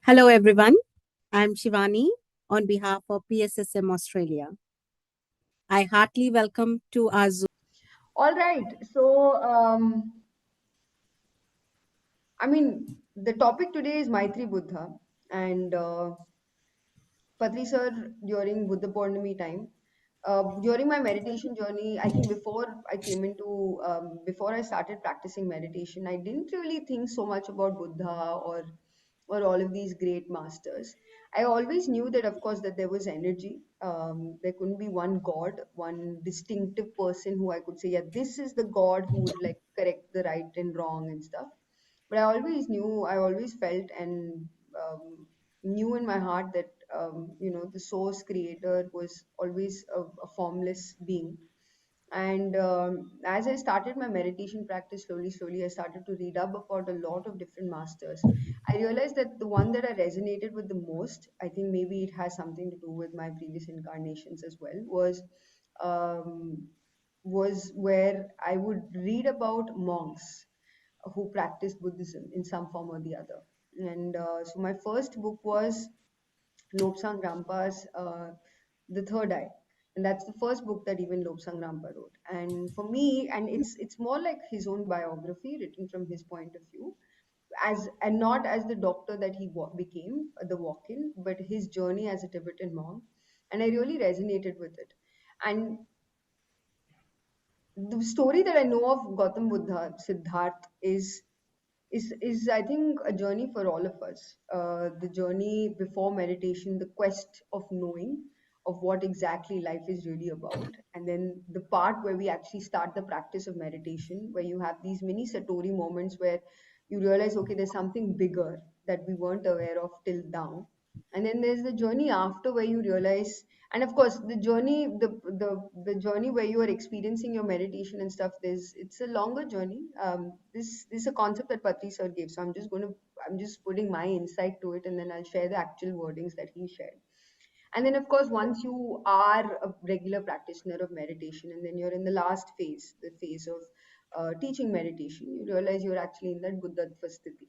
Hello, everyone. I'm Shivani on behalf of PSSM Australia. I heartily welcome to our Zoom. All right. The topic today is Maitri Buddha, and Patri sir during Buddha Purnami time. During my meditation journey, I think before I started practicing meditation, I didn't really think so much about Buddha or all of these great masters. I always knew that, of course, that there was energy. There couldn't be one God, one distinctive person who I could say, yeah, this is the God who would like correct the right and wrong and stuff. But I always felt and knew in my heart that the source creator was always a formless being. And as I started my meditation practice slowly, I started to read up about a lot of different masters. I realized that the one that I resonated with the most, I think maybe it has something to do with my previous incarnations as well, um, was where I would read about monks who practiced Buddhism in some form or the other. And so my first book was Lobsang Rampa's The Third Eye. And that's the first book that even Lobsang Rampa wrote. And for me, and it's more like his own biography written from his point of view, as and not as the doctor that he became, the walk-in, but his journey as a Tibetan monk. And I really resonated with it. And the story that I know of Gautam Buddha, Siddharth, is I think a journey for all of us. The journey before meditation, the quest of knowing of what exactly life is really about, and then the part where we actually start the practice of meditation, where you have these mini satori moments where you realize, okay, there's something bigger that we weren't aware of till now. And then there's the journey after where you realize, and of course the journey where you are experiencing your meditation and stuff, it's a longer journey. This is a concept that Patri sir gave, so I'm just putting my insight to it, and then I'll share the actual wordings that he shared. And then of course, once you are a regular practitioner of meditation, and then you're in the last phase, the phase of teaching meditation, you realize you're actually in that Buddha sthiti.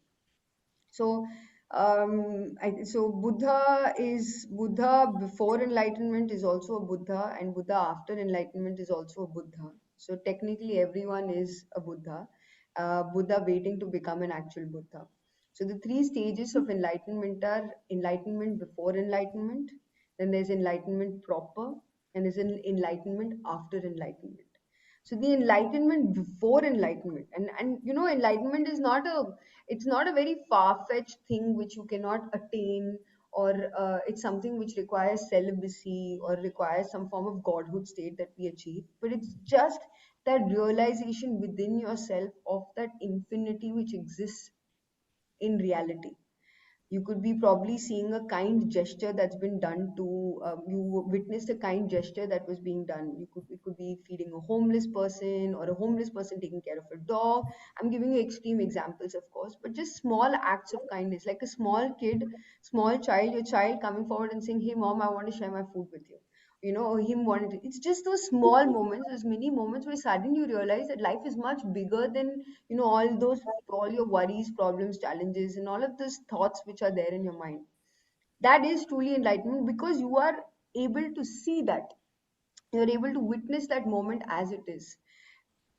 So, Buddha before enlightenment is also a Buddha, and Buddha after enlightenment is also a Buddha. So technically, everyone is a Buddha, Buddha waiting to become an actual Buddha. So the three stages of enlightenment are enlightenment before enlightenment, then there's enlightenment proper, and there's an enlightenment after enlightenment. So the enlightenment before enlightenment, and enlightenment is not a it's not a very far-fetched thing which you cannot attain, or it's something which requires celibacy or requires some form of godhood state that we achieve, but it's just that realization within yourself of that infinity which exists in reality. You could be probably seeing a kind gesture that's been done to you witnessed a kind gesture that was being done. It could be feeding a homeless person, or a homeless person taking care of a dog. I'm giving you extreme examples, of course, but just small acts of kindness, like a small child, your child coming forward and saying, hey mom, I want to share my food with you, or him wanting to. It's just those small moments, those mini moments where suddenly you realize that life is much bigger than all your worries, problems, challenges, and all of those thoughts which are there in your mind. That is truly enlightenment, because you are able to see that, you're able to witness that moment as it is.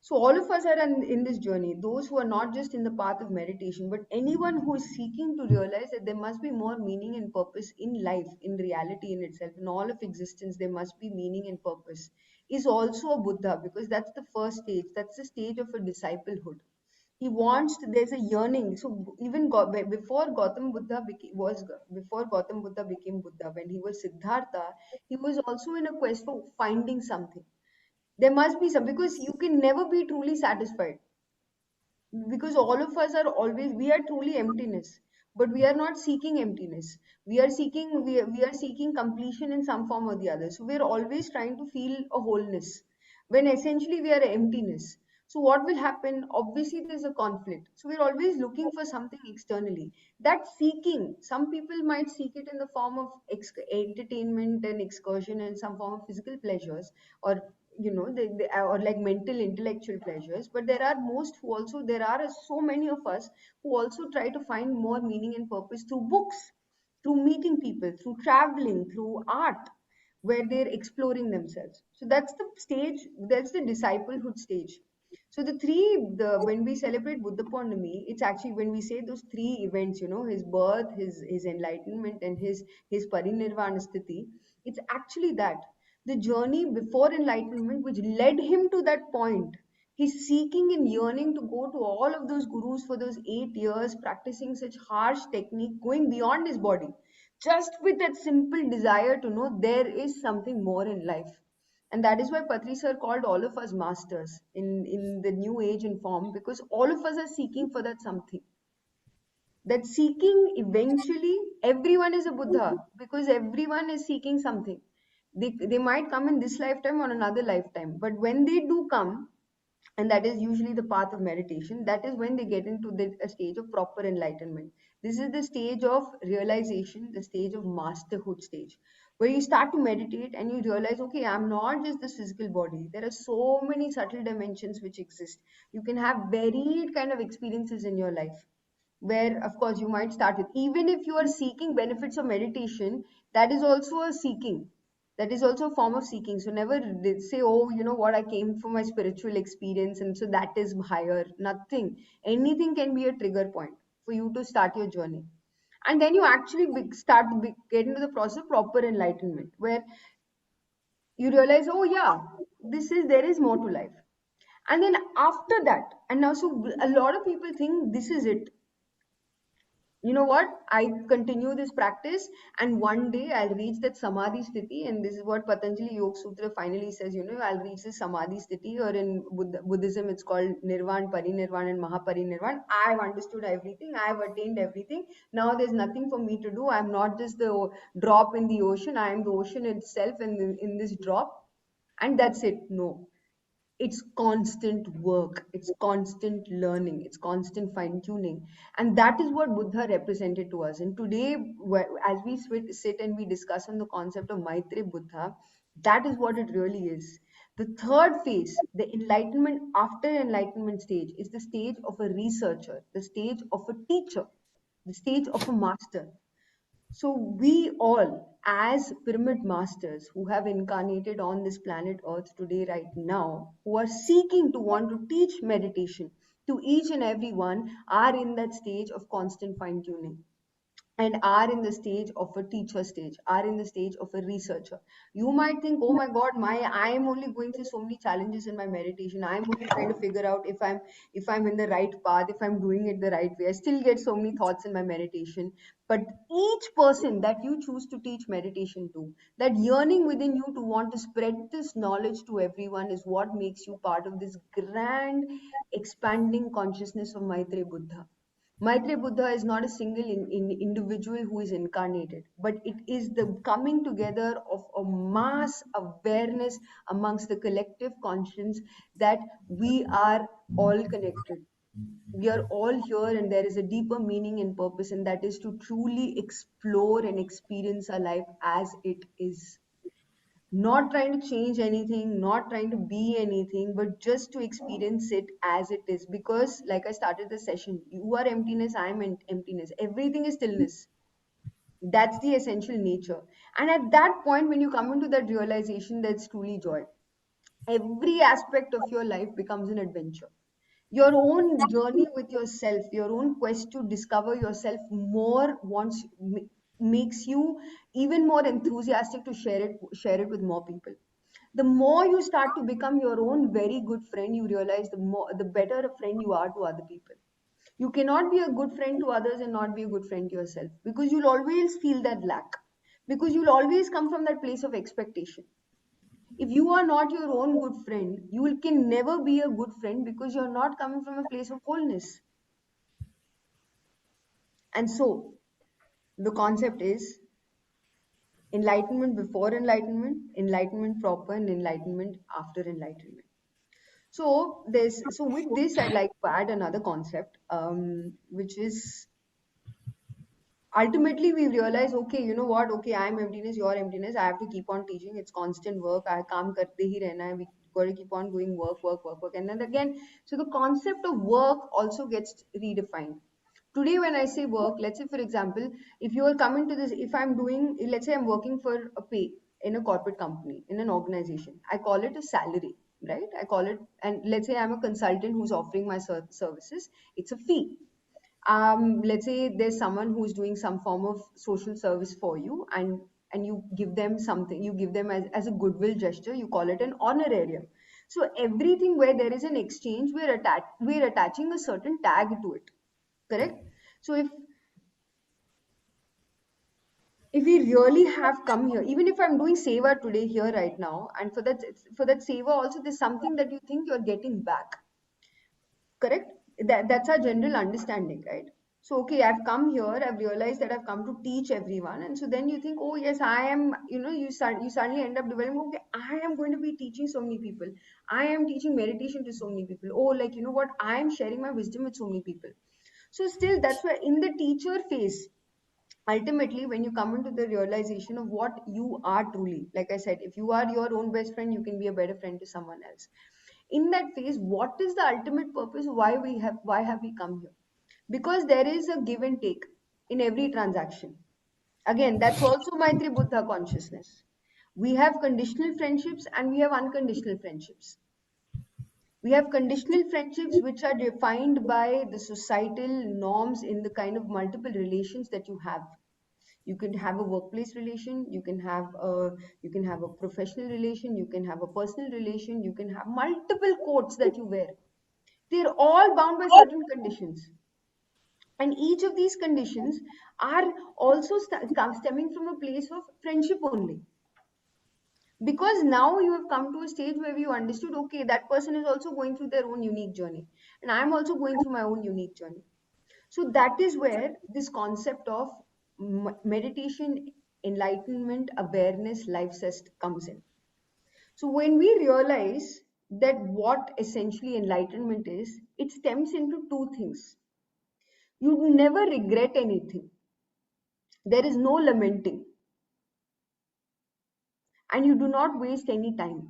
So all of us are in this journey, those who are not just in the path of meditation, but anyone who is seeking to realize that there must be more meaning and purpose in life, in reality, in itself, in all of existence, there must be meaning and purpose, is also a Buddha, because that's the first stage, that's the stage of a disciplehood. There's a yearning. So even before Gautam Buddha became Buddha, when he was Siddhartha, he was also in a quest for finding something. There must be some, because you can never be truly satisfied, because all of us are always, we are truly emptiness, but we are not seeking emptiness. We are seeking completion in some form or the other. So we are always trying to feel a wholeness when essentially we are emptiness. So what will happen? Obviously there's a conflict, so we're always looking for something externally. That seeking, some people might seek it in the form of entertainment and excursion and some form of physical pleasures, or or like mental intellectual pleasures. But there are so many of us who also try to find more meaning and purpose through books. through meeting people, through traveling, through art, where they're exploring themselves. So that's the stage, that's the disciplehood stage. So the when we celebrate Buddha Purnami, it's actually when we say those three events, his birth, his enlightenment, and his parinirvana sthiti, it's actually that the journey before enlightenment, which led him to that point. He's seeking and yearning to go to all of those gurus for those 8 years, practicing such harsh technique, going beyond his body, just with that simple desire to know there is something more in life. And that is why Patri sir called all of us masters in the new age and form, because all of us are seeking for that something. That seeking, eventually everyone is a Buddha, because everyone is seeking something. They might come in this lifetime or another lifetime, but when they do come, and that is usually the path of meditation, that is when they get into a stage of proper enlightenment. This is the stage of realization, the stage of masterhood stage, where you start to meditate and you realize, okay, I'm not just this physical body. There are so many subtle dimensions which exist. You can have varied kind of experiences in your life, where of course you might start with, even if you are seeking benefits of meditation, that is also a seeking, that is also a form of seeking. So never say, oh, you know what, I came for my spiritual experience and so that is higher. Nothing. Anything can be a trigger point for you to start your journey. And then you actually get into the process of proper enlightenment, where you realize, oh yeah, there is more to life. And then after that, and now so a lot of people think this is it. You know what, I continue this practice and one day I'll reach that samadhi sthiti. And this is what Patanjali Yoga Sutra finally says, I'll reach the samadhi sthiti, or in Buddhism it's called nirvan, parinirvan, and mahaparinirvan. I've understood everything, I've attained everything, now there's nothing for me to do. I'm not just the drop in the ocean, I am the ocean itself in this drop, and that's it. No, it's constant work, it's constant learning, it's constant fine tuning. And that is what Buddha represented to us. And today, as we sit and we discuss on the concept of Maitryi Buddha, that is what it really is. The third phase, the enlightenment after enlightenment stage, is the stage of a researcher, the stage of a teacher, the stage of a master. So, we all, as pyramid masters who have incarnated on this planet Earth today, right now, who are seeking to want to teach meditation to each and every one, are in that stage of constant fine tuning, and are in the stage of a teacher stage, are in the stage of a researcher. You might think, oh my god, I am only going through so many challenges in my meditation, I'm only trying to figure out if I'm in the right path, if I'm doing it the right way. I still get so many thoughts in my meditation. But each person that you choose to teach meditation to, that yearning within you to want to spread this knowledge to everyone, is what makes you part of this grand expanding consciousness of Maitreya Buddha. Maitreya Buddha is not a single individual who is incarnated, but it is the coming together of a mass awareness amongst the collective conscience, that we are all connected. We are all here, and there is a deeper meaning and purpose, and that is to truly explore and experience our life as it is. Not trying to change anything, not trying to be anything, but just to experience it as it is. Because, like I started the session, you are emptiness, I am emptiness. Everything is stillness. That's the essential nature. And at that point, when you come into that realization, that's truly joy. Every aspect of your life becomes an adventure. Your own journey with yourself, your own quest to discover yourself more, makes you even more enthusiastic to share it with more people. The more you start to become your own very good friend, you realize the better a friend you are to other people. You cannot be a good friend to others and not be a good friend to yourself, because you'll always feel that lack, because you'll always come from that place of expectation. If you are not your own good friend, can never be a good friend, because you're not coming from a place of wholeness. And so the concept is enlightenment before enlightenment, enlightenment proper, and enlightenment after enlightenment. So with this, I'd like to add another concept, which is, ultimately we realize, okay, you know what, okay, I'm emptiness, you're emptiness, I have to keep on teaching, it's constant work, I काम करते ही रहना है, we got to keep on doing work, and then again, so the concept of work also gets redefined. Today when I say work, let's say for example, if you are coming to this, if I'm doing, let's say I'm working for a pay in a corporate company, in an organization, I call it a salary, right? I call it, and let's say I'm a consultant who's offering my services, it's a fee. Let's say there's someone who's doing some form of social service for you, and you give them something, you give them as a goodwill gesture, you call it an honorarium. So everything where there is an exchange, we're attaching a certain tag to it, correct? So if we really have come here, even if I'm doing seva today here right now, and for that seva also, there's something that you think you're getting back, correct? That's our general understanding, right? So okay, I've come here, I've realized that I've come to teach everyone, and so then you think, oh yes, I am, you suddenly end up developing, okay, I am going to be teaching so many people, I am teaching meditation to so many people, oh, like, you know what, I am sharing my wisdom with so many people. So still, that's why in the teacher phase, ultimately when you come into the realization of what you are truly, like I said, if you are your own best friend, you can be a better friend to someone else. In that phase, what is the ultimate purpose? Why have we come here? Because there is a give and take in every transaction. Again, that's also Maitri Buddha consciousness. We have conditional friendships and we have unconditional friendships. We have conditional friendships which are defined by the societal norms in the kind of multiple relations that you have. You can have a workplace relation, you can have a professional relation, you can have a personal relation, you can have multiple coats that you wear. They're all bound by certain conditions, and each of these conditions are also stemming from a place of friendship only. Because now you have come to a stage where you understood, okay, that person is also going through their own unique journey, and I'm also going through my own unique journey. So that is where this concept of meditation, enlightenment, awareness, life zest comes in. So when we realize that what essentially enlightenment is, it stems into two things. You never regret anything. There is no lamenting, and you do not waste any time.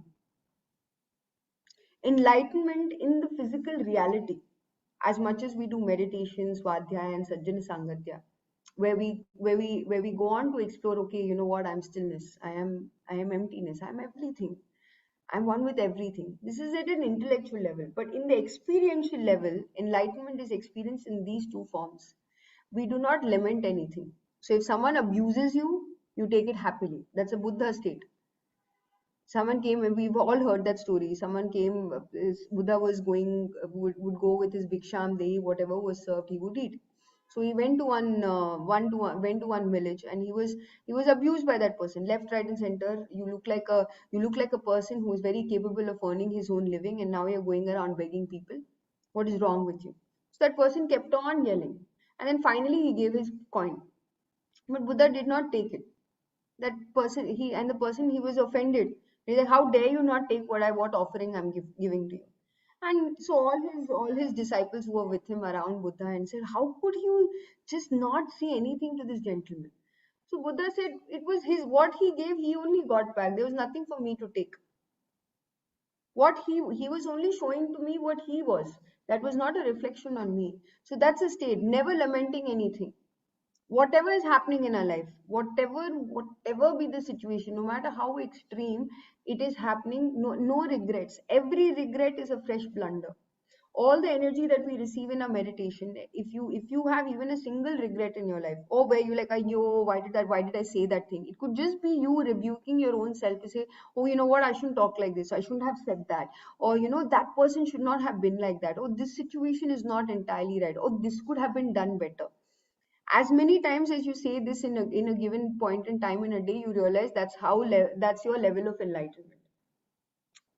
Enlightenment in the physical reality, as much as we do meditations, Svadhyaya and Sajjana Sangatya, where we go on to explore, okay, you know what, I'm stillness, I am emptiness, I'm everything, I'm one with everything. This is at an intellectual level, but in the experiential level, enlightenment is experienced in these two forms. We do not lament anything. So if someone abuses you, you take it happily. That's a Buddha state. Someone came, and we've all heard that story. Someone came, Buddha was going, would go with his bhiksham dehi, whatever was served, he would eat. So he went to went to one village, and he was abused by that person, left, right, and center. You look like a person who is very capable of earning his own living, and now you're going around begging people. What is wrong with you? So that person kept on yelling, and then finally he gave his coin, but Buddha did not take it. That person, the person, he was offended. He's like, how dare you not take what offering I'm giving to you? And so all his disciples who were with him around Buddha and said, how could you just not say anything to this gentleman? So Buddha said, it was his, what he gave, he only got back. There was nothing for me to take. What he was only showing to me what he was. That was not a reflection on me. So that's a state, never lamenting anything. Whatever is happening in our life, whatever be the situation, no matter how extreme it is happening, no regrets. Every regret is a fresh blunder. All the energy that we receive in our meditation, if you have even a single regret in your life, oh, where you like, yo, why did I say that thing, it could just be you rebuking your own self to say, oh, you know what, I shouldn't talk like this, I shouldn't have said that, or that person should not have been like that, or this situation is not entirely right, or this could have been done better. As many times as you say this in a given point in time in a day, you realize that's your level of enlightenment.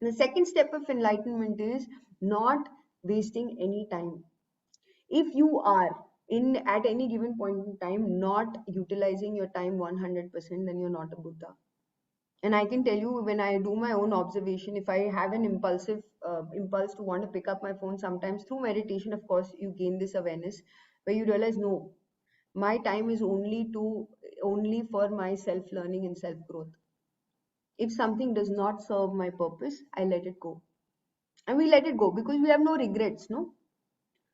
The second step of enlightenment is not wasting any time. If you are in at any given point in time not utilizing your time 100%, then you're not a Buddha. And I can tell you, when I do my own observation, if I have an impulse to want to pick up my phone, sometimes through meditation, of course, you gain this awareness where you realize, no, my time is only for my self learning and self growth. If something does not serve my purpose, I let it go. And we let it go because we have no regrets, no?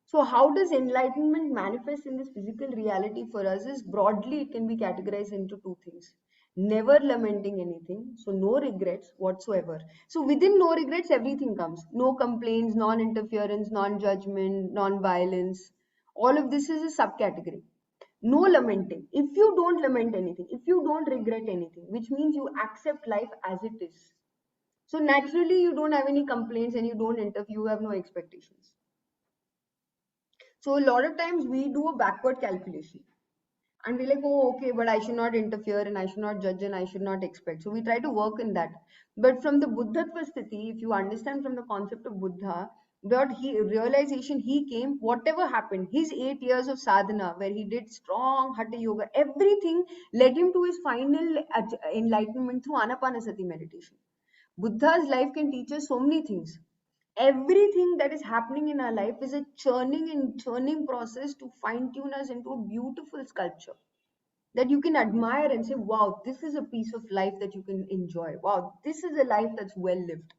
So how does enlightenment manifest in this physical reality for us is broadly it can be categorized into two things. Never lamenting anything, so no regrets whatsoever. So within no regrets, everything comes. No complaints, non-interference, non-judgment, non-violence. All of this is a subcategory. No lamenting. If you don't lament anything, if you don't regret anything, which means you accept life as it is. So naturally you don't have any complaints and you don't interfere, you have no expectations. So a lot of times we do a backward calculation and we're like, oh, okay, but I should not interfere and I should not judge and I should not expect. So we try to work in that. But from the Buddhatva sthiti, if you understand from the concept of Buddha, what he realization he came, whatever happened, his 8 years of sadhana, where he did strong hatha yoga, everything led him to his final enlightenment through anapanasati meditation. Buddha's life can teach us so many things. Everything that is happening in our life is a churning and churning process to fine tune us into a beautiful sculpture that you can admire and say, wow, this is a piece of life that you can enjoy. Wow, this is a life that's well lived.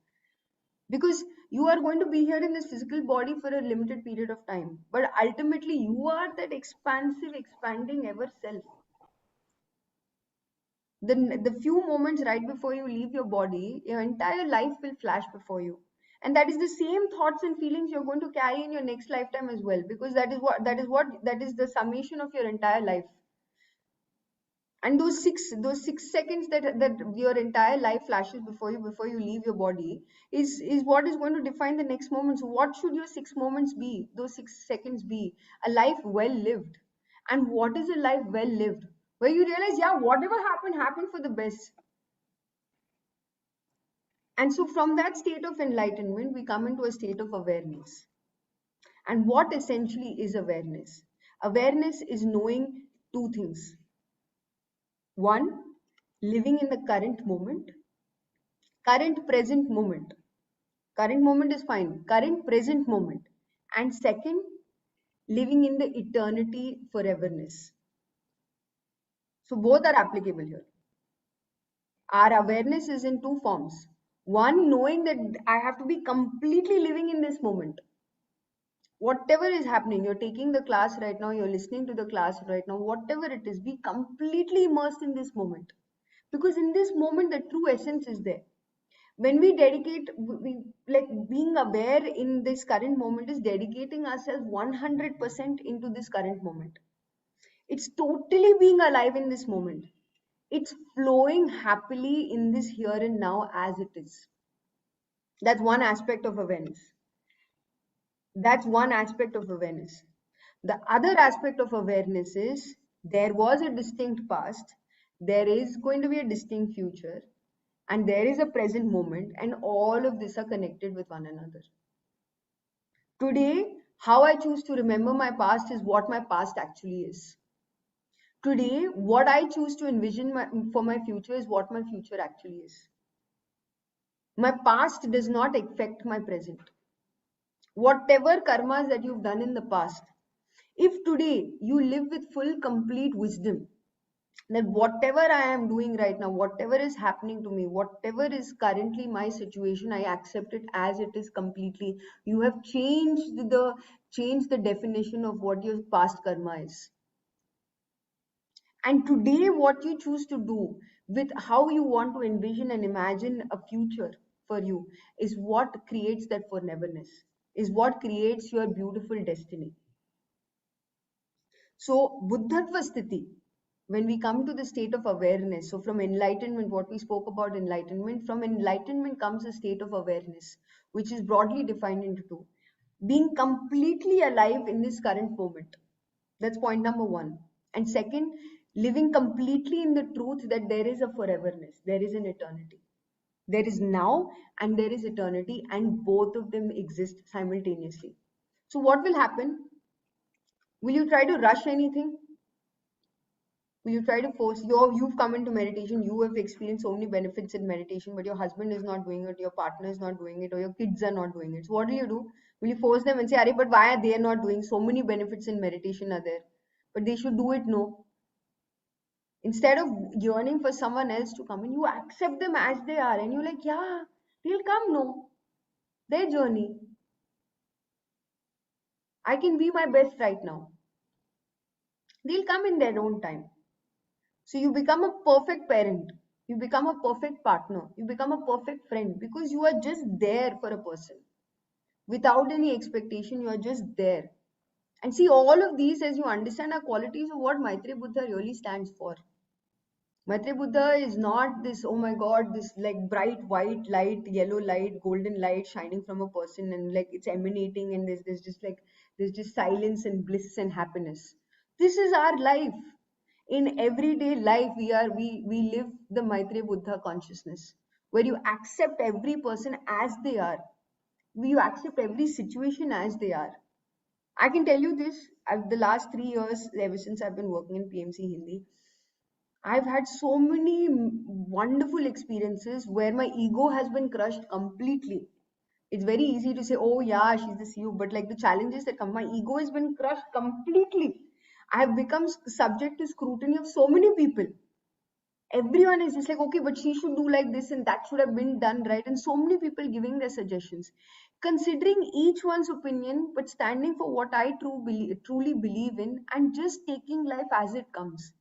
Because you are going to be here in this physical body for a limited period of time. But ultimately, you are that expansive, expanding ever self. The few moments right before you leave your body, your entire life will flash before you, and that is the same thoughts and feelings you're going to carry in your next lifetime as well, because that is the summation of your entire life. And those 6 seconds that your entire life flashes before you leave your body is what is going to define the next moment. So what should your 6 moments be, those 6 seconds be? A life well lived. And what is a life well lived? Where you realize, yeah, whatever happened for the best. And so, from that state of enlightenment, we come into a state of awareness. And what essentially is awareness? Awareness is knowing two things. One, living in the current moment, current present moment. Current moment is fine, current present moment. And second, living in the eternity foreverness. So, both are applicable here. Our awareness is in two forms. One, knowing that I have to be completely living in this moment. Whatever is happening, you're taking the class right now, you're listening to the class right now, whatever it is, be completely immersed in this moment, because in this moment the true essence is there. When we dedicate, we like being aware in this current moment is dedicating ourselves 100% into this current moment. It's totally being alive in this moment. It's flowing happily in this here and now as it is. That's one aspect of awareness. That's one aspect of awareness. The other aspect of awareness is there was a distinct past, there is going to be a distinct future, and there is a present moment, and all of this are connected with one another. Today, how I choose to remember my past is what my past actually is. Today, what I choose to envision for my future is what my future actually is. My past does not affect my present. Whatever karmas that you've done in the past, if today you live with full, complete wisdom that whatever I am doing right now, whatever is happening to me, whatever is currently my situation, I accept it as it is completely. You have changed the definition of what your past karma is. And today, what you choose to do with how you want to envision and imagine a future for you is what creates that foreverness, is what creates your beautiful destiny. So, Buddhatva sthiti, when we come to the state of awareness, so from enlightenment, what we spoke about enlightenment, from enlightenment comes a state of awareness, which is broadly defined into two. Being completely alive in this current moment. That's point number one. And second, living completely in the truth that there is a foreverness, there is an eternity. There is now and there is eternity, and both of them exist simultaneously. So, what will happen? Will you try to rush anything? Will you try to force you've come into meditation, you have experienced so many benefits in meditation, but your husband is not doing it, your partner is not doing it, or your kids are not doing it? So what do? Will you force them and say, Ari, but why are they not doing? So many benefits in meditation are there, but they should do it. No. Instead of yearning for someone else to come in, you accept them as they are, and you're like, yeah, they'll come. No, their journey. I can be my best right now. They'll come in their own time. So you become a perfect parent. You become a perfect partner. You become a perfect friend because you are just there for a person. Without any expectation, you are just there. And see, all of these, as you understand, are qualities of what Maitreya Buddha really stands for. Maitreya Buddha is not this, oh my god, this like bright white light, yellow light, golden light shining from a person and like it's emanating and there's just like there's just silence and bliss and happiness. This is our life. In everyday life, we live the Maitreya Buddha consciousness, where you accept every person as they are. You accept every situation as they are. I can tell you this, the last 3 years, ever since I've been working in PMC Hindi, I've had so many wonderful experiences where my ego has been crushed completely. It's very easy to say, oh yeah, she's the CEO, but like the challenges that come, my ego has been crushed completely. I have become subject to scrutiny of so many people. Everyone is just like, okay, but she should do like this and that should have been done right. And so many people giving their suggestions. Considering each one's opinion, but standing for what I truly believe in and just taking life as it comes.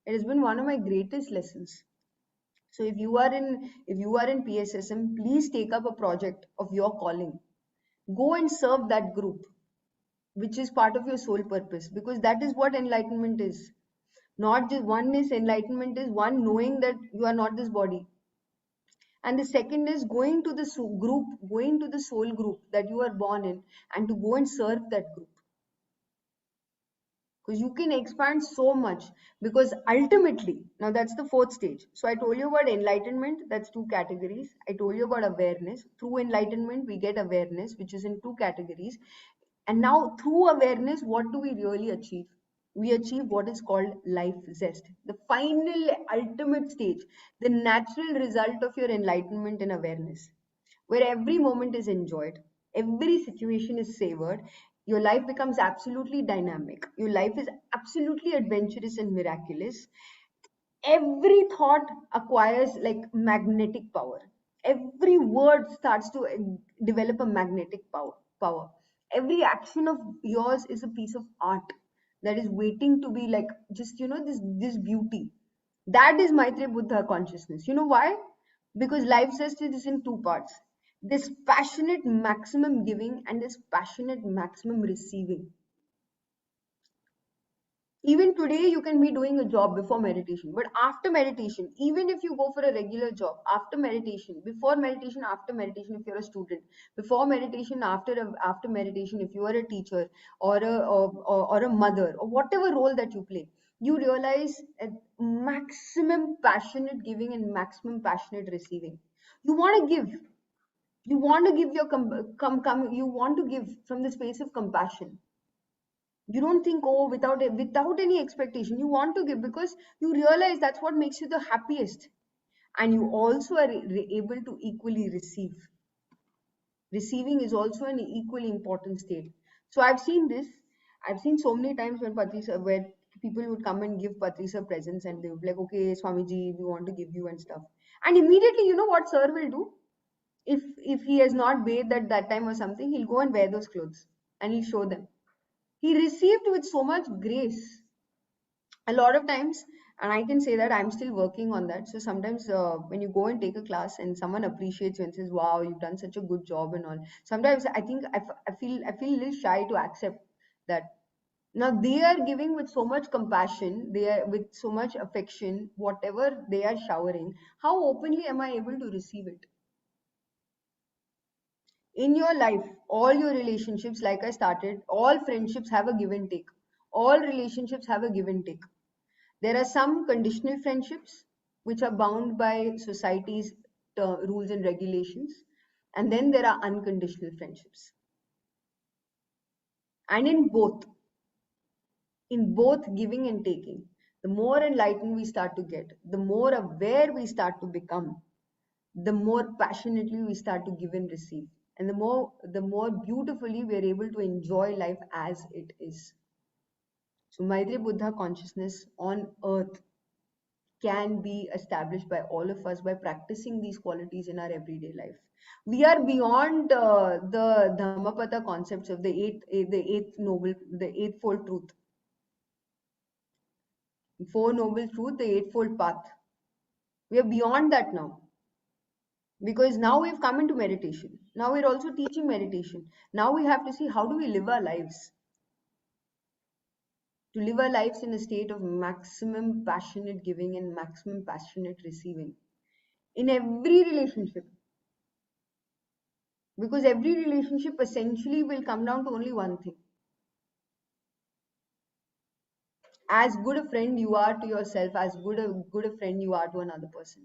It has been one of my greatest lessons. So if you are in PSSM, please take up a project of your calling. Go and serve that group, which is part of your soul purpose, because that is what enlightenment is. Not just one is enlightenment is one knowing that you are not this body, and the second is going to the group, going to the soul group that you are born in, and to go and serve that group, because you can expand so much. Because ultimately, now that's the fourth stage. So I told you about enlightenment, that's two categories. I told you about awareness. Through enlightenment we get awareness, which is in two categories. And now through awareness, what do we really achieve? We achieve what is called life zest, the final ultimate stage, the natural result of your enlightenment and awareness, where every moment is enjoyed, every situation is savored, your life becomes absolutely dynamic, your life is absolutely adventurous and miraculous. Every thought acquires like magnetic power. Every word starts to develop a magnetic power. Every action of yours is a piece of art that is waiting to be like just this beauty. That is Maitreya Buddha consciousness. You know why? Because life zest is in two parts: this passionate maximum giving and this passionate maximum receiving. Even today you can be doing a job before meditation, but after meditation, even if you go for a regular job, after meditation, before meditation, after meditation, if you're a student, before meditation, after meditation, if you are a teacher or a mother or whatever role that you play, you realize a maximum passionate giving and maximum passionate receiving. You want to give, you want to give your you want to give from the space of compassion. You don't think, oh, without any expectation, you want to give because you realize that's what makes you the happiest. And you also are able to equally receive. Receiving is also an equally important state. So I've seen so many times when patrisa where people would come and give patrisa presents and they would be like, okay, Swamiji, we want to give you and stuff. And immediately, you know what sir will do? If he has not bathed at that time or something, he'll go and wear those clothes and he'll show them. He received with so much grace. A lot of times, and I can say that I'm still working on that. So sometimes when you go and take a class and someone appreciates you and says, wow, you've done such a good job and all, sometimes I think I feel a little shy to accept that. Now they are giving with so much compassion, they are with so much affection, whatever they are showering, how openly am I able to receive it? In your life, all your relationships, like I started, all friendships have a give and take. All relationships have a give and take. There are some conditional friendships which are bound by society's rules and regulations, and then there are unconditional friendships. And in both giving and taking, the more enlightened we start to get, the more aware we start to become, the more passionately we start to give and receive, and the more beautifully we are able to enjoy life as it is. So Maitreya Buddha consciousness on earth can be established by all of us by practicing these qualities in our everyday life. We are beyond the Dhammapada concepts of the eightfold truth, four noble truth, the eightfold path. We are beyond that now, because now we've come into meditation. Now we're also teaching meditation. Now we have to see how do we live our lives, to live our lives in a state of maximum passionate giving and maximum passionate receiving in every relationship, because every relationship essentially will come down to only one thing: as good a friend you are to yourself, as good a friend you are to another person.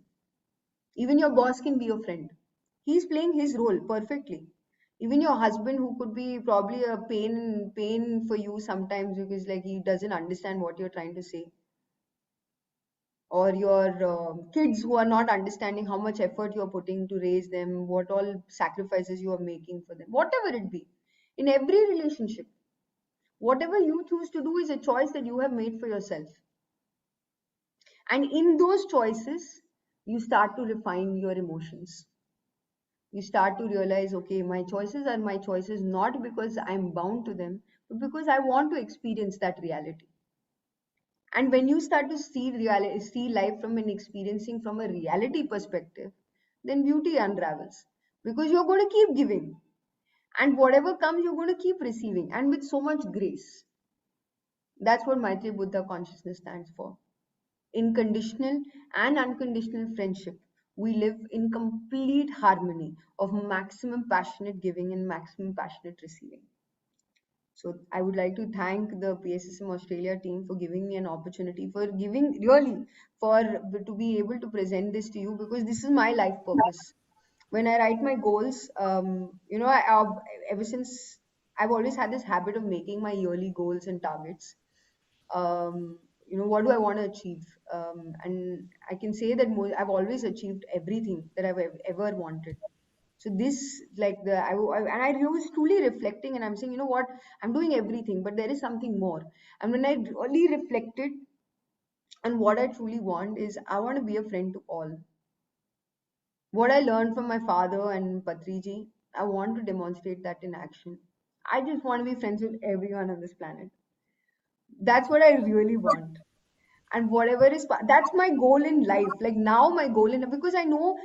Even your boss can be your friend. He's playing his role perfectly. Even your husband, who could be probably a pain for you sometimes because like he doesn't understand what you're trying to say, or your kids who are not understanding how much effort you're putting to raise them, what all sacrifices you are making for them, whatever it be. In every relationship, whatever you choose to do is a choice that you have made for yourself. And in those choices, you start to refine your emotions. You start to realize, okay, my choices are my choices not because I'm bound to them, but because I want to experience that reality. And when you start to see life from an experiencing from a reality perspective, then beauty unravels, because you're going to keep giving, and whatever comes, you're going to keep receiving, and with so much grace. That's what Maitreya Buddha consciousness stands for. In conditional and unconditional friendship, we live in complete harmony of maximum passionate giving and maximum passionate receiving. So I would like to thank the PSSM Australia team for giving me an opportunity, for giving really for to be able to present this to you, because this is my life purpose. When I write my goals, ever since I've always had this habit of making my yearly goals and targets. What do I want to achieve? And I can say that I've always achieved everything that I've ever wanted. So this, like and I was truly reflecting, and I'm saying, you know what, I'm doing everything, but there is something more. And when I really reflected, and what I truly want is, I want to be a friend to all. What I learned from my father and Patriji, I want to demonstrate that in action. I just want to be friends with everyone on this planet. That's what I really want. And whatever is that's my goal in life, like now my goal in, because I know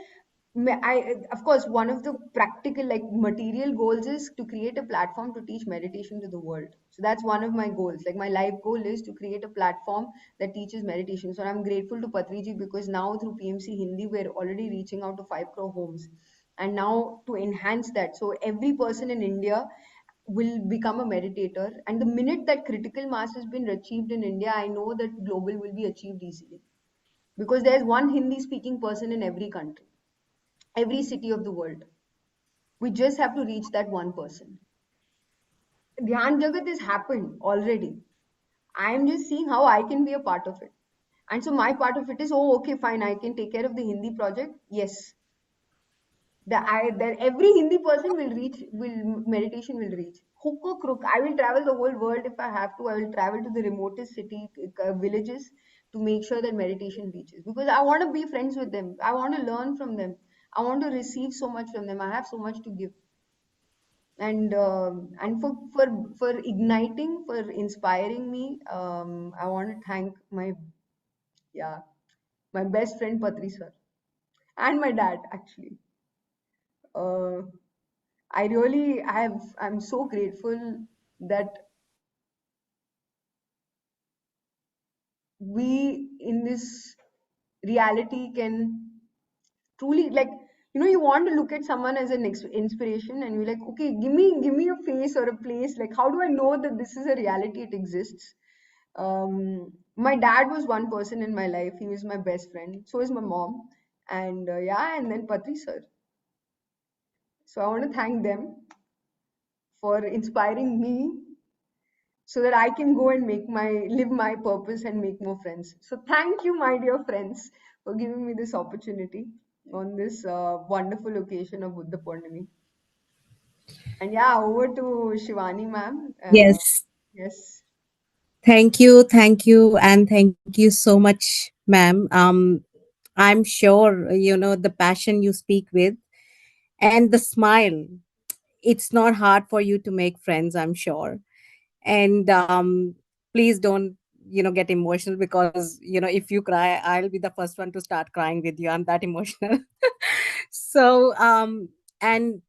of course one of the practical, like material goals is to create a platform to teach meditation to the world. So that's one of my goals, like my life goal is to create a platform that teaches meditation. So I'm grateful to Patriji, because now through PMC Hindi we're already reaching out to 5 crore homes, and now to enhance that, so every person in India will become a meditator. And the minute that critical mass has been achieved in India, I know that global will be achieved easily, because there's one Hindi speaking person in every country, every city of the world. We just have to reach that one person. Dhyan Jagat has happened already. I am just seeing how I can be a part of it. And so my part of it is, oh, okay, fine, I can take care of the Hindi project. Yes, that every Hindi person will reach, will meditation will reach. Hook or crook, I will travel the whole world if I have to. I will travel to the remotest city, villages, to make sure that meditation reaches, because I want to be friends with them. I want to learn from them. I want to receive so much from them. I have so much to give. And for igniting, for inspiring me, I want to thank my, yeah, my best friend Patri sir, and my dad actually. uh, I'm so grateful that we in this reality can truly, like, you want to look at someone as an inspiration, and you're like, okay, give me a face or a place, like how do I know that this is a reality, it exists. My dad was one person in my life, he was my best friend, so is my mom, and yeah, and then Patri sir. So I want to thank them for inspiring me, so that I can go and live my purpose and make more friends. So thank you, my dear friends, for giving me this opportunity on this wonderful occasion of Buddha Purnami. And yeah, over to Shivani ma'am. Yes. Yes. Thank you, and thank you so much, ma'am. I'm sure the passion you speak with and the smile. It's not hard for you to make friends, I'm sure. And please don't get emotional, because if you cry, I'll be the first one to start crying with you. I'm that emotional. So and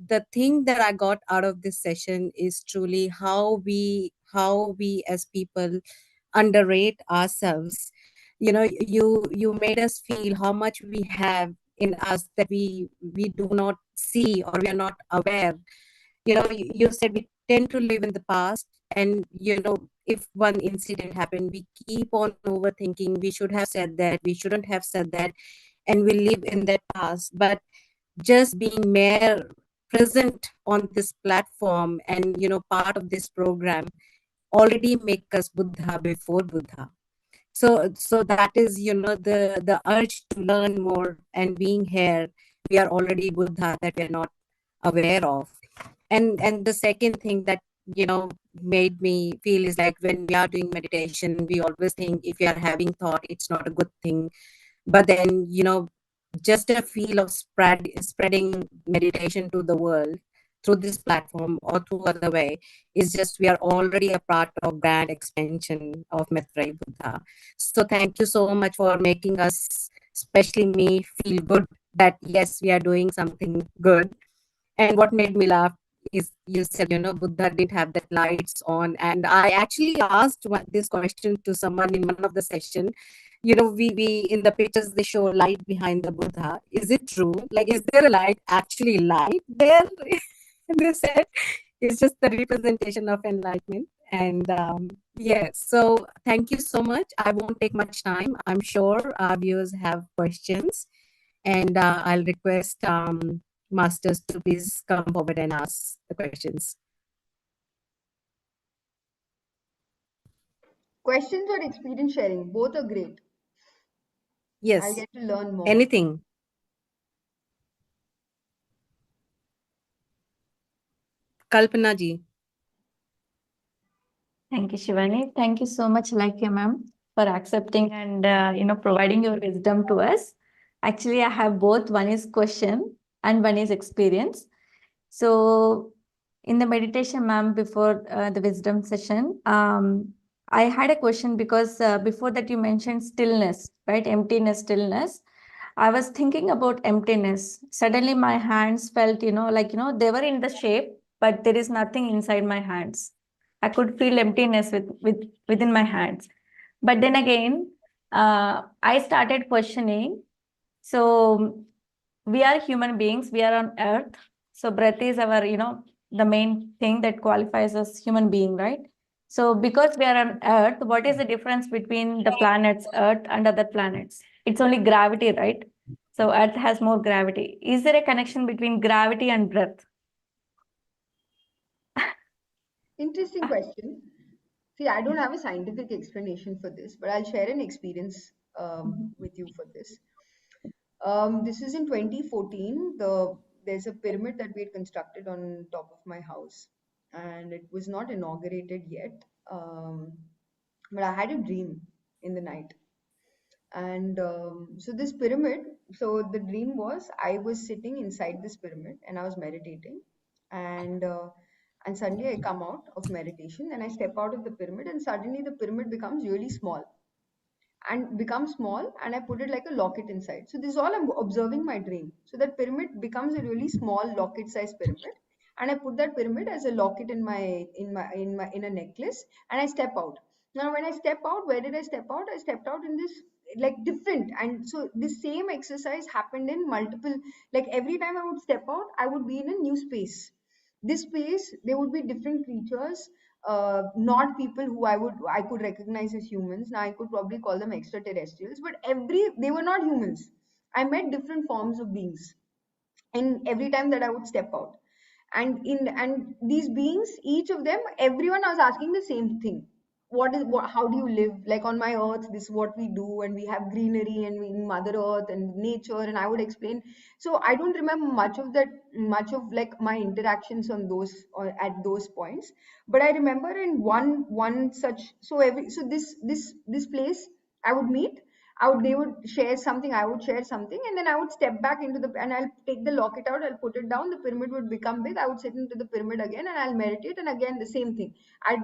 the thing that I got out of this session is truly how we as people underrate ourselves. You made us feel how much we have in us that we do not see, or we are not aware. You said we tend to live in the past, and if one incident happened, we keep on overthinking. We should have said that, we shouldn't have said that, and we live in that past. But just being mere present on this platform and part of this program already make us Buddha before Buddha. So that is the urge to learn more, and being here, we are already Buddha that we are not aware of. And the second thing that made me feel is like, when we are doing meditation, we always think if you are having thought, it's not a good thing. But then just a feel of spreading meditation to the world through this platform or through other way is just, we are already a part of grand expansion of Maitryi Buddha. So thank you so much for making us, especially me, feel good that yes, we are doing something good. And what made me laugh is, you said, Buddha didn't have that lights on. And I actually asked this question to someone in one of the session. We in the pictures, they show light behind the Buddha. Is it true? Like, is there a light, actually light there? And they said it's just the representation of enlightenment. And yes, so thank you so much. I won't take much time. I'm sure our viewers have questions, and I'll request masters to please come forward and ask the questions. Questions or experience sharing, both are great. I'll Yes, get to learn more. anything. Kalpana ji. Thank you, Shivani. Thank you so much, Alekhya ma'am, for accepting and providing your wisdom to us. Actually, I have both. One is question and one is experience. So, in the meditation, ma'am, before the wisdom session, I had a question because before that you mentioned stillness, right? Emptiness, stillness. I was thinking about emptiness. Suddenly, my hands felt, like, they were in the shape, but there is nothing inside my hands. I could feel emptiness within my hands. But then again, I started questioning. So we are human beings. We are on Earth. So breath is our, the main thing that qualifies us human being, right? So because we are on Earth, what is the difference between the planets Earth and other planets? It's only gravity, right? So Earth has more gravity. Is there a connection between gravity and breath? Interesting question. See, I don't have a scientific explanation for this, but I'll share an experience with you for this. This is in 2014. There's a pyramid that we had constructed on top of my house, and it was not inaugurated yet. But I had a dream in the night, and so this pyramid. So the dream was, I was sitting inside this pyramid and I was meditating, and and suddenly I come out of meditation and I step out of the pyramid, and suddenly the pyramid becomes really small and becomes small, and I put it like a locket inside. So this is all I'm observing my dream. So that pyramid becomes a really small locket sized pyramid, and I put that pyramid as a locket in a necklace, and I step out. Now when I step out, where did I step out? I stepped out in this like different, and so this same exercise happened in multiple, like every time I would step out, I would be in a new space. This space, there would be different creatures, not people who I could recognize as humans. Now I could probably call them extraterrestrials, but they were not humans. I met different forms of beings in every time that I would step out. And these beings, each of them, everyone, I was asking the same thing. How do you live? Like on my earth, this is what we do, and we have greenery, and we Mother Earth and nature, and I would explain. So I don't remember much of like my interactions on those or at those points, but I remember in one such, so this place I would meet, They would share something, I would share something, and then I would step back into and I'll take the locket out, I'll put it down, the pyramid would become big, I would sit into the pyramid again and I'll meditate, and again the same thing. I'd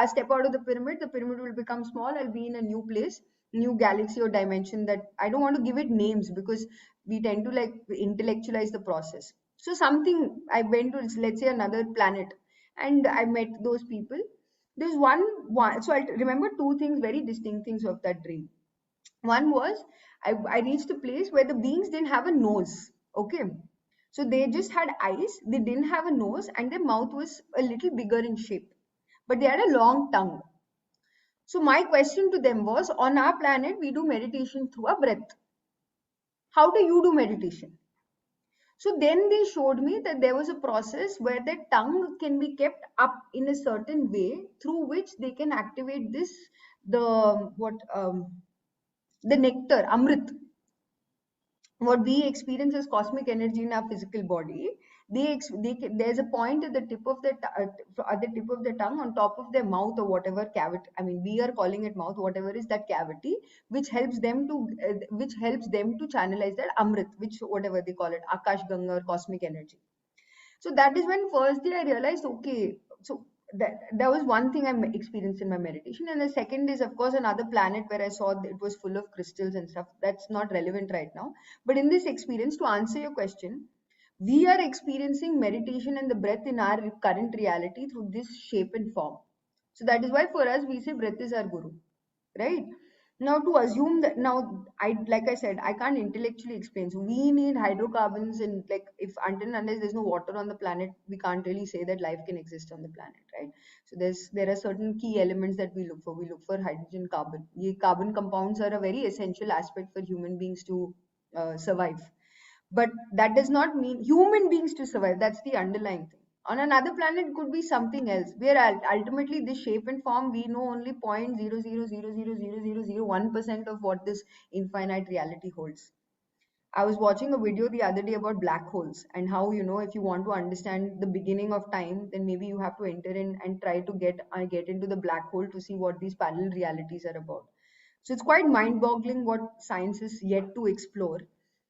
step out of the pyramid will become small, I'll be in a new place, new galaxy or dimension, that I don't want to give it names because we tend to like intellectualize the process. So something, I went to, let's say, another planet, and I met those people. There's one, so I remember two things, very distinct things of that dream. One was, I reached a place where the beings didn't have a nose. Okay. So they just had eyes, they didn't have a nose, and their mouth was a little bigger in shape. But they had a long tongue. So my question to them was, on our planet, we do meditation through a breath. How do you do meditation? So then they showed me that there was a process where their tongue can be kept up in a certain way through which they can activate this, the nectar, amrit, what we experience as cosmic energy in our physical body. There's a point at the tip of the tongue, on top of their mouth or whatever cavity, I mean we are calling it mouth, whatever is that cavity, which helps them to channelize that amrit, which whatever they call it, akash ganga or cosmic energy. So that is when first day I realized, okay, so that was one thing I experienced in my meditation. And the second is, of course, another planet where I saw it was full of crystals and stuff. That's not relevant right now. But in this experience, to answer your question, we are experiencing meditation and the breath in our current reality through this shape and form. So that is why for us, we say breath is our guru, right? Now to assume that, now I, like I said, I can't intellectually explain, so we need hydrocarbons, and like, if until and unless there's no water on the planet, we can't really say that life can exist on the planet, right? So there are certain key elements that we look for hydrogen, carbon. The carbon compounds are a very essential aspect for human beings to survive, but that does not mean human beings to survive. That's the underlying thing. On another planet, it could be something else. Where ultimately this shape and form, we know only 0.000000001% of what this infinite reality holds. I was watching a video the other day about black holes, and how, if you want to understand the beginning of time, then maybe you have to enter in and try to get into the black hole to see what these parallel realities are about. So it's quite mind-boggling what science is yet to explore.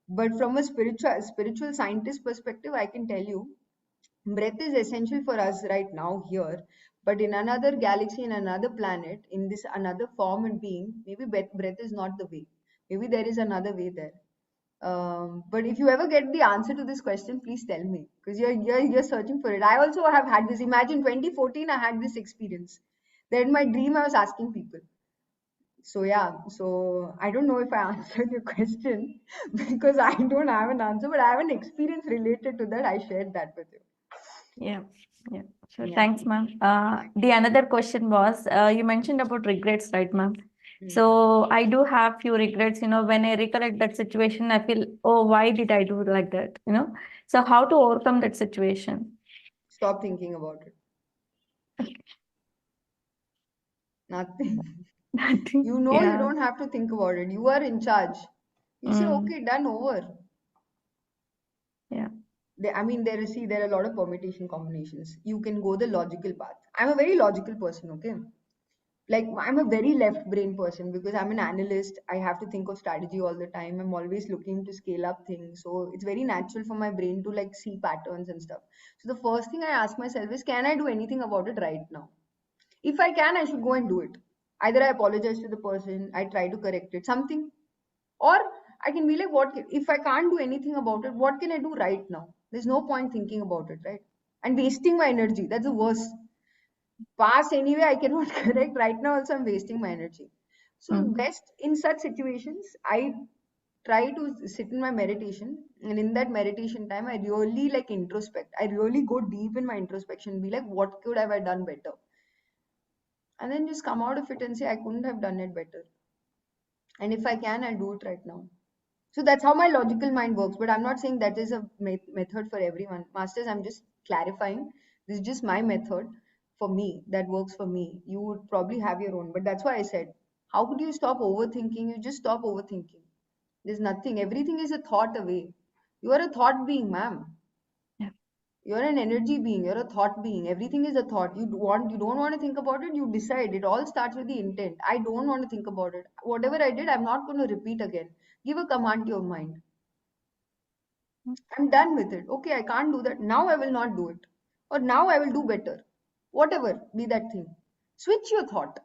But from a spiritual scientist perspective, I can tell you, breath is essential for us right now here. But in another galaxy, in another planet, in this another form and being, maybe breath is not the way. Maybe there is another way there. But if you ever get the answer to this question, please tell me, because you're searching for it. I also have had this. Imagine 2014, I had this experience. Then in my dream, I was asking people. So yeah, so I don't know if I answered your question because I don't have an answer, but I have an experience related to that. I shared that with you. Yeah, yeah. Sure. Yeah. Thanks, ma'am. The another question was, you mentioned about regrets, right, ma'am? Hmm. So I do have few regrets. When I recollect that situation, I feel, oh, why did I do like that? So how to overcome that situation? Stop thinking about it. Nothing. You know, you Yeah. don't have to think about it. You are in charge. You say, Mm, okay, done, over. yeah. I mean, there are a lot of permutation combinations. You can go the logical path. I'm a very logical person, okay? Like, I'm a very left brain person because I'm an analyst. I have to think of strategy all the time. I'm always looking to scale up things. So it's very natural for my brain to like see patterns and stuff. So the first thing I ask myself is, can I do anything about it right now? If I can, I should go and do it. Either I apologize to the person, I try to correct it, something, or I can be like, if I can't do anything about it, what can I do right now? There's no point thinking about it, right? And wasting my energy. That's the worst. Past anyway, I cannot correct. Right now, also, I'm wasting my energy. So, Mm, best in such situations, I try to sit in my meditation. And in that meditation time, I really like introspect. I really go deep in my introspection, be like, what could have I done better? And then just come out of it and say, I couldn't have done it better. And if I can, I'll do it right now. So that's how my logical mind works. But I'm not saying that is a method for everyone. Masters, I'm just clarifying. This is just my method for me that works for me. You would probably have your own. But that's why I said, how could you stop overthinking? You just stop overthinking. There's nothing. Everything is a thought away. You are a thought being, ma'am. yeah. You're an energy being, you're a thought being. Everything is a thought. You don't want to think about it, you decide. It all starts with the intent. I don't want to think about it. Whatever I did, I'm not going to repeat again. Give a command to your mind. I'm done with it. Okay, I can't do that. Now I will not do it. Or now I will do better. Whatever be that thing. Switch your thought.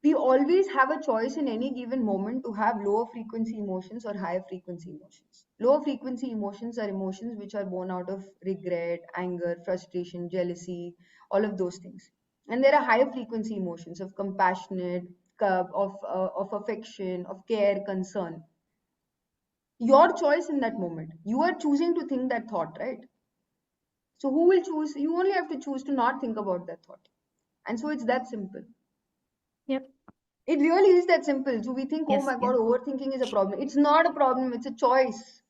We always have a choice in any given moment to have lower frequency emotions or higher frequency emotions. Lower frequency emotions are emotions which are born out of regret, anger, frustration, jealousy, all of those things. And there are higher frequency emotions of compassionate, of affection, of care, concern. Your choice in that moment. You are choosing to think that thought, right? So who will choose? You only have to choose to not think about that thought. And so it's that simple. Yep. It really is that simple. So we think, oh Yes. my Yes. God, overthinking is a problem. It's not a problem, it's a choice.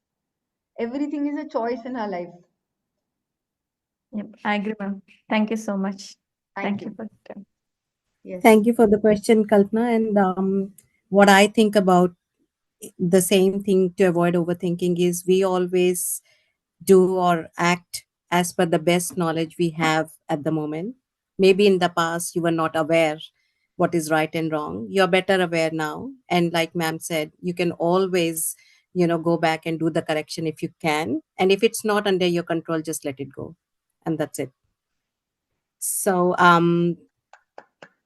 Everything is a choice in our life. Yep. I agree, ma'am. Thank you so much. Thank Thank you you. for the time. Yes. Thank you for the question, Kalpana. And what I think about the same thing to avoid overthinking is we always do or act as per the best knowledge we have at the moment. Maybe in the past you were not aware what is right and wrong. You're better aware now. And like ma'am said, you can always, go back and do the correction if you can. And if it's not under your control, just let it go. And that's it. So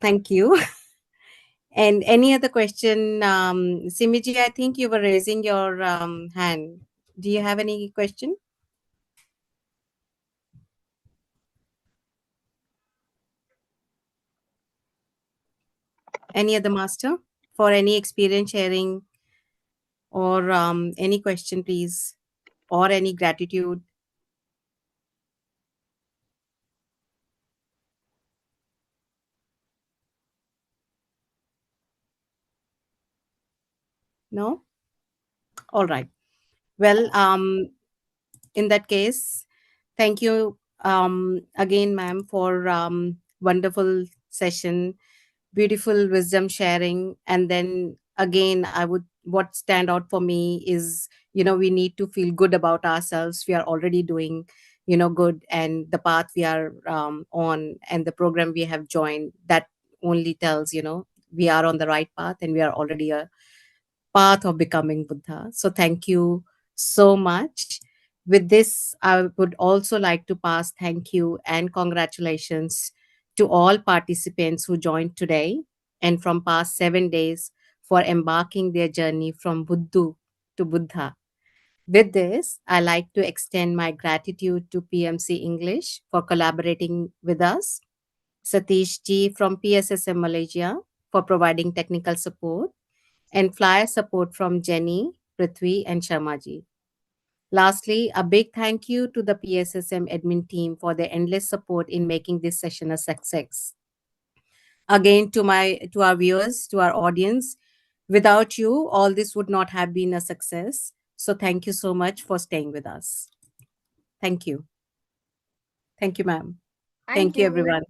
thank you. And any other question? Simiji, I think you were raising your hand. Do you have any question? Any other master for any experience sharing or any question, please, or any gratitude? No? All right. Well, in that case, thank you again, ma'am, for wonderful session, beautiful wisdom sharing. And then again, what stand out for me is, we need to feel good about ourselves. We are already doing, good, and the path we are on and the program we have joined, that only tells, we are on the right path and we are already a path of becoming Buddha. So thank you so much. With this, I would also like to pass thank you and congratulations to all participants who joined today and from past 7 days for embarking their journey from Buddha to Buddha. With this, I like to extend my gratitude to PMC English for collaborating with us, Satish Ji from PSSM Malaysia for providing technical support, and flyer support from Jenny, Prithvi, and Sharmaji. Lastly, a big thank you to the PSSM admin team for their endless support in making this session a success. Again, to our viewers, to our audience, without you, all this would not have been a success. So thank you so much for staying with us. Thank you. Thank you, ma'am. Thank Thank you, you. Thank you, Have a everyone.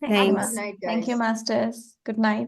good ma'am. Thanks. night, Thank you, guys. masters. Good night.